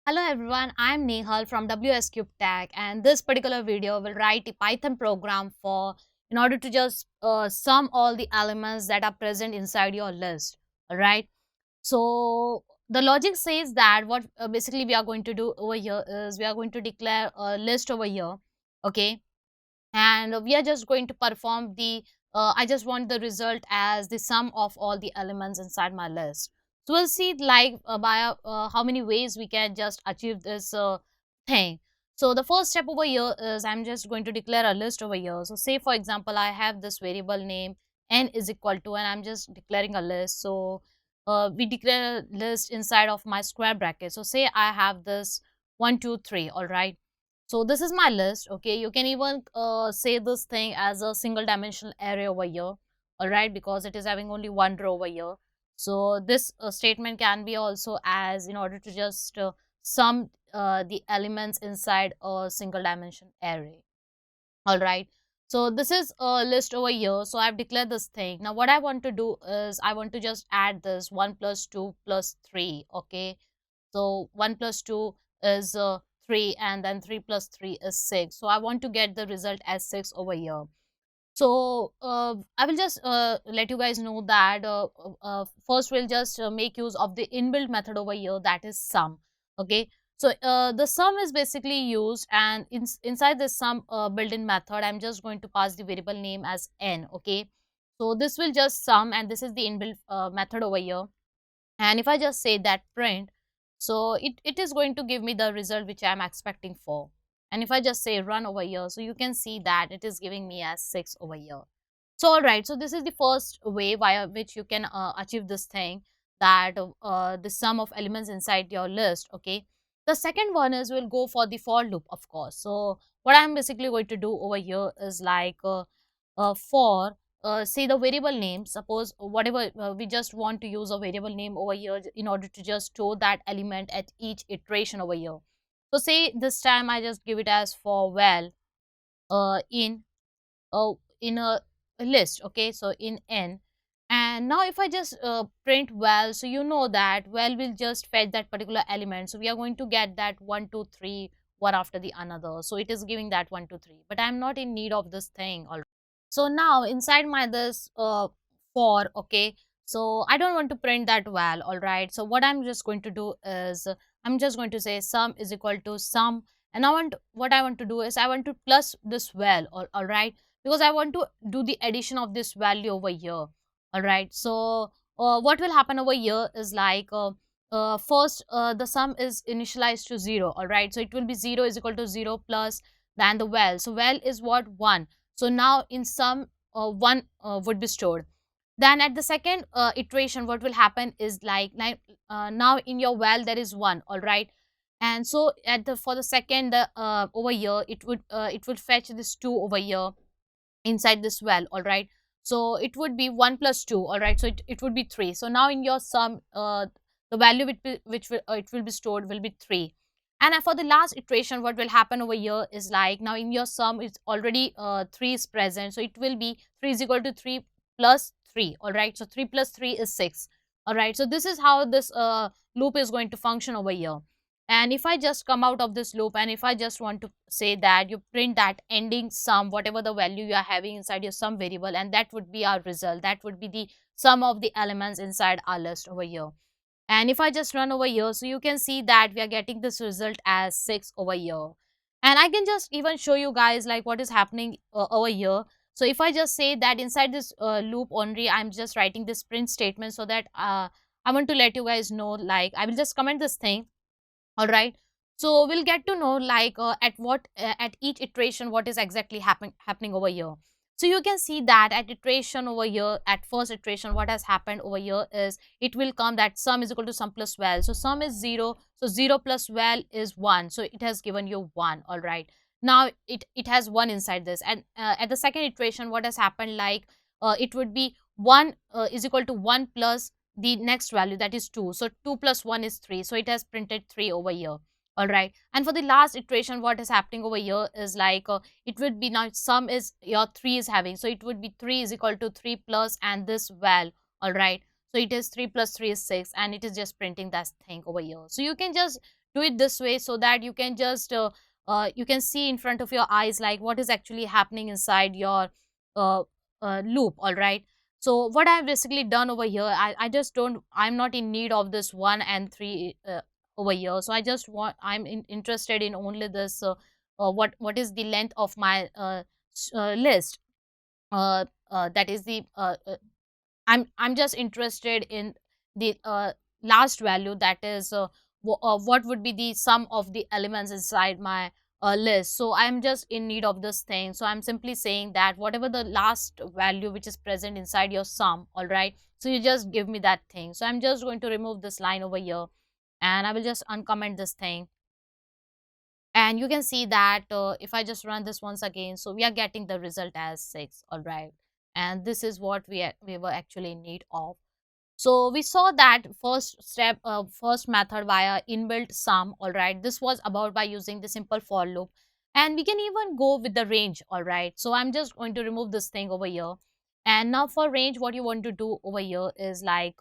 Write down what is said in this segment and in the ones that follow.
Hello everyone, I'm Nehal from WS Cube Tech, and this particular video will write a Python program for in order to just sum all the elements that are present inside your list. All right. So the logic says that what basically we are going to do over here is we are going to declare a list over here. Okay, and we are just going to perform the I just want the result as the sum of all the elements inside my list. So we'll see like by how many ways we can just achieve this thing. So the first step over here is I'm just going to declare a list over here. So say for example I have this variable name n is equal to, and I'm just declaring a list. So we declare a list inside of my square bracket. So say I have this 1 2 3. All right, so this is my list. Okay, you can even say this thing as a single dimensional array over here. All right, because it is having only one row over here. So this statement can be also as in order to just sum the elements inside a single dimension array. All right, so this is a list over here. So I've declared this thing. Now what I want to do is I want to just add this 1 plus 2 plus 3. Okay, so 1 plus 2 is 3, and then 3 plus 3 is 6. So I want to get the result as 6 over here. So I will just let you guys know that first we'll just make use of the inbuilt method over here, that is sum. Okay, so the sum is basically used, and inside this sum built-in method I'm just going to pass the variable name as n. Okay, so this will just sum, and this is the inbuilt method over here. And if I just say that print, so it is going to give me the result which I'm expecting for. And if I just say run over here, so you can see that it is giving me as 6 over here. So all right, so this is the first way via which you can achieve this thing, that the sum of elements inside your list. Okay, the second one is we'll go for the for loop, of course. So what I'm basically going to do over here is like for say the variable name. Suppose whatever we just want to use a variable name over here in order to just store that element at each iteration over here. So say this time I just give it as for val in a list. Okay, so in n. And now if I just print val, so you know that val will just fetch that particular element. So we are going to get that 1 2 3 one after the another. So it is giving that 1 2 3, but I'm not in need of this thing already. So now inside my this for, okay, so I don't want to print that val. All right, so what I'm just going to do is I'm just going to say sum is equal to sum, and what I want to do is I want to plus this val. All right, because I want to do the addition of this value over here. All right, so what will happen over here is like first the sum is initialized to 0. All right, so it will be 0 is equal to 0 plus then the val. So val is what? 1. So now in sum 1 would be stored. Then at the second iteration what will happen is like now in your val there is 1. All right, and so at the for the second over here it would fetch this 2 over here inside this val. All right, so it would be 1 plus 2. All right, so it would be 3. So now in your sum the value which will, it will be stored will be 3. And for the last iteration what will happen over here is like now in your sum it's already 3 is present, so it will be 3 is equal to 3 plus 3. All right, so 3 plus 3 is 6. All right, so this is how this loop is going to function over here. And if I just come out of this loop, and if I just want to say that you print that ending sum, whatever the value you are having inside your sum variable, and that would be our result, that would be the sum of the elements inside our list over here. And if I just run over here, so you can see that we are getting this result as 6 over here. And I can just even show you guys like what is happening over here. So if I just say that inside this loop only I'm just writing this print statement, so that I want to let you guys know, like I will just comment this thing. All right, so we'll get to know like at each iteration what is exactly happening over here. So you can see that at iteration over here, at first iteration what has happened over here is it will come that sum is equal to sum plus val. So sum is 0, so 0 plus val is 1, so it has given you 1. All right, now it has 1 inside this. And at the second iteration what has happened, like it would be 1 is equal to 1 plus the next value, that is 2. So 2 plus 1 is 3, so it has printed 3 over here. All right, and for the last iteration what is happening over here is like it would be now sum is your 3 is having, so it would be 3 is equal to 3 plus and this val. All right, so it is 3 plus 3 is 6, and it is just printing that thing over here. So you can just do it this way so that you can just you can see in front of your eyes like what is actually happening inside your uh, loop. All right, so what I've basically done over here, I just don't, I'm not in need of this 1 and 3 over here. So I just want, interested in only this what is the length of my list, that is the I'm just interested in the last value, that is what would be the sum of the elements inside my list. So I'm just in need of this thing, so I'm simply saying that whatever the last value which is present inside your sum, all right, so you just give me that thing. So I'm just going to remove this line over here, and I will just uncomment this thing, and you can see that if I just run this once again, so we are getting the result as 6. All right, and this is what we were actually in need of. So we saw that first step, first method via inbuilt sum. All right, this was about by using the simple for loop, and we can even go with the range. All right, so I'm just going to remove this thing over here, and now for range, what you want to do over here is like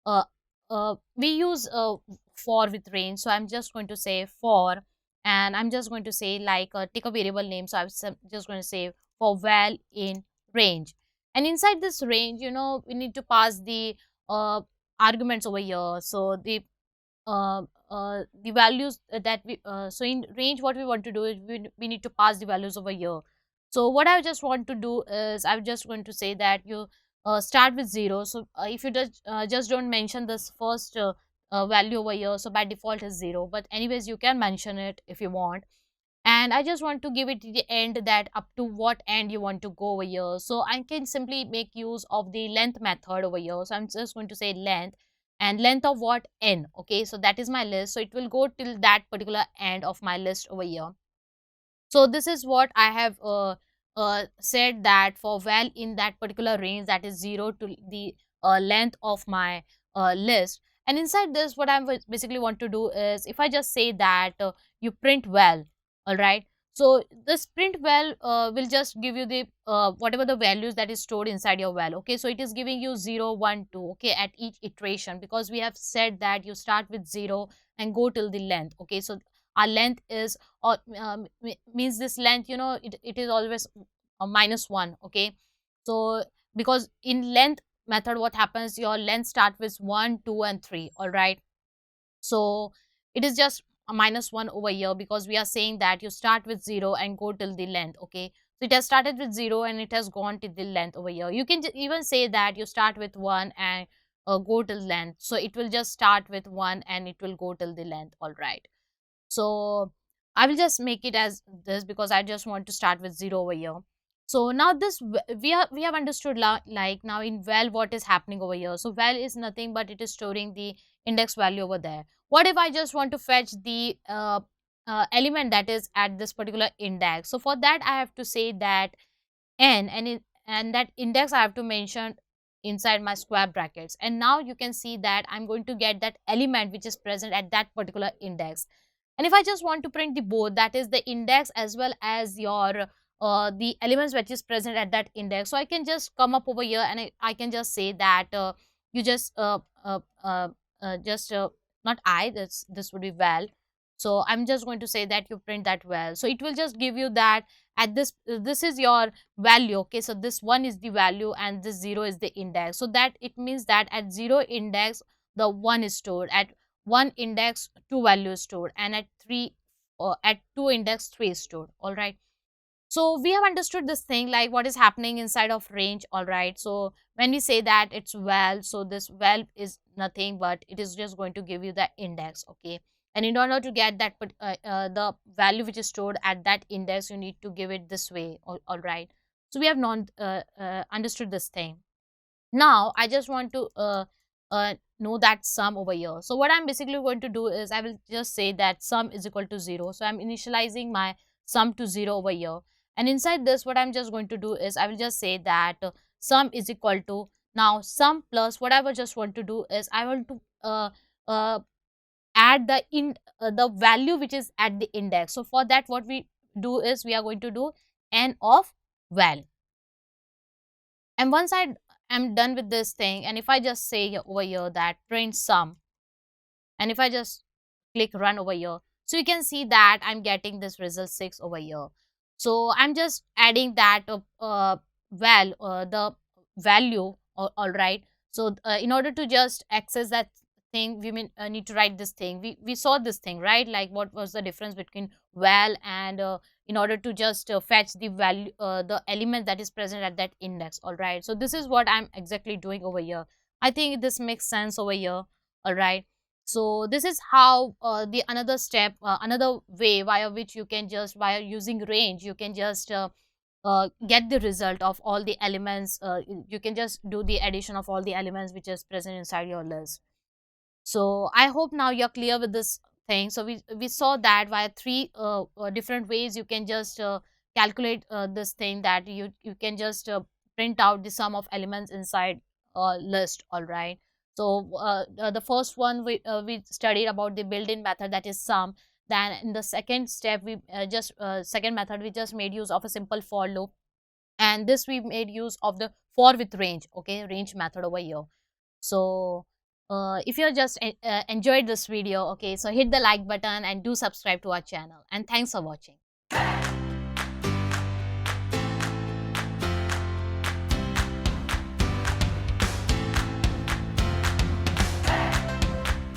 uh, we use for with range. So I'm just going to say for, and I'm just going to say like take a variable name. So I'm just going to say for val in range, and inside this range, we need to pass the uh, arguments over here. So the values that we so in range, what we want to do is we need to pass the values over here. So what I just want to do is I'm just going to say that you start with 0. So if you just don't mention this first value over here, so by default is 0, but anyways you can mention it if you want. And I just want to give it the end, that up to what end you want to go over here. So I can simply make use of the length method over here. So I'm just going to say length, and length of what, n. Okay, so that is my list, so it will go till that particular end of my list over here. So this is what I have said, that for val in that particular range, that is 0 to the length of my list. And inside this, what I basically want to do is, if I just say that you print val, all right. So this print val will just give you the whatever the values that is stored inside your val. Okay, so it is giving you 0, 1, 2. Okay, at each iteration, because we have said that you start with 0 and go till the length. Okay, so our length is, or means this length, it is always minus 1. Okay, so because in length method, what happens, your length start with 1, 2 and 3. All right, so it is just a minus 1 over here, because we are saying that you start with 0 and go till the length. Okay, so it has started with 0 and it has gone to the length over here. You can even say that you start with 1 and go till length, so it will just start with 1 and it will go till the length. All right, so I will just make it as this, because I just want to start with 0 over here. So now this we have understood like now in val what is happening over here. So val is nothing but it is storing the index value over there. What if I just want to fetch the element that is at this particular index? So for that I have to say that n, and that index I have to mention inside my square brackets. And now you can see that I'm going to get that element which is present at that particular index. And if I just want to print the both, that is the index as well as your the elements which is present at that index, so I can just come up over here and I can just say that you just not I, this would be val. So I'm just going to say that you print that val, so it will just give you that at this is your value. Okay, so this 1 is the value and this 0 is the index, so that it means that at 0 index the 1 is stored, at 1 index 2 values stored, and at 3 at 2 index 3 is stored. All right, so we have understood this thing, like what is happening inside of range. All right, so when we say that it's val, so this val is nothing but it is just going to give you the index. Okay, and in order to get that the value which is stored at that index, you need to give it this way. All right, so we have non understood this thing. Now I just want to know that sum over here. So what I'm basically going to do is I will just say that sum is equal to 0. So I'm initializing my sum to 0 over here, and inside this what I'm just going to do is I will just say that sum is equal to, now sum plus what I will just want to do is I want to uh, add the value which is at the index. So for that what we do is we are going to do n of val. And once I am done with this thing, and if I just say over here that print sum, and if I just click run over here. So you can see that I'm getting this result 6 over here. So I'm just adding that the value, all right. So in order to just access that thing, we need to write this thing. We saw this thing, right? Like what was the difference between val and in order to just fetch the value, the element that is present at that index, all right. So this is what I'm exactly doing over here. I think this makes sense over here, all right. So this is how the another step, another way via which you can just, via using range, you can just get the result of all the elements. You can just do the addition of all the elements which is present inside your list. So I hope now you're clear with this thing. So we saw that via three different ways you can just calculate this thing, that you can just print out the sum of elements inside a list, all right. So the first one we studied about the built-in method, that is sum. Then in the second step, we just second method, we just made use of a simple for loop, and this we made use of the for with range, okay, range method over here. So if you just enjoyed this video, okay, so hit the like button and do subscribe to our channel, and thanks for watching.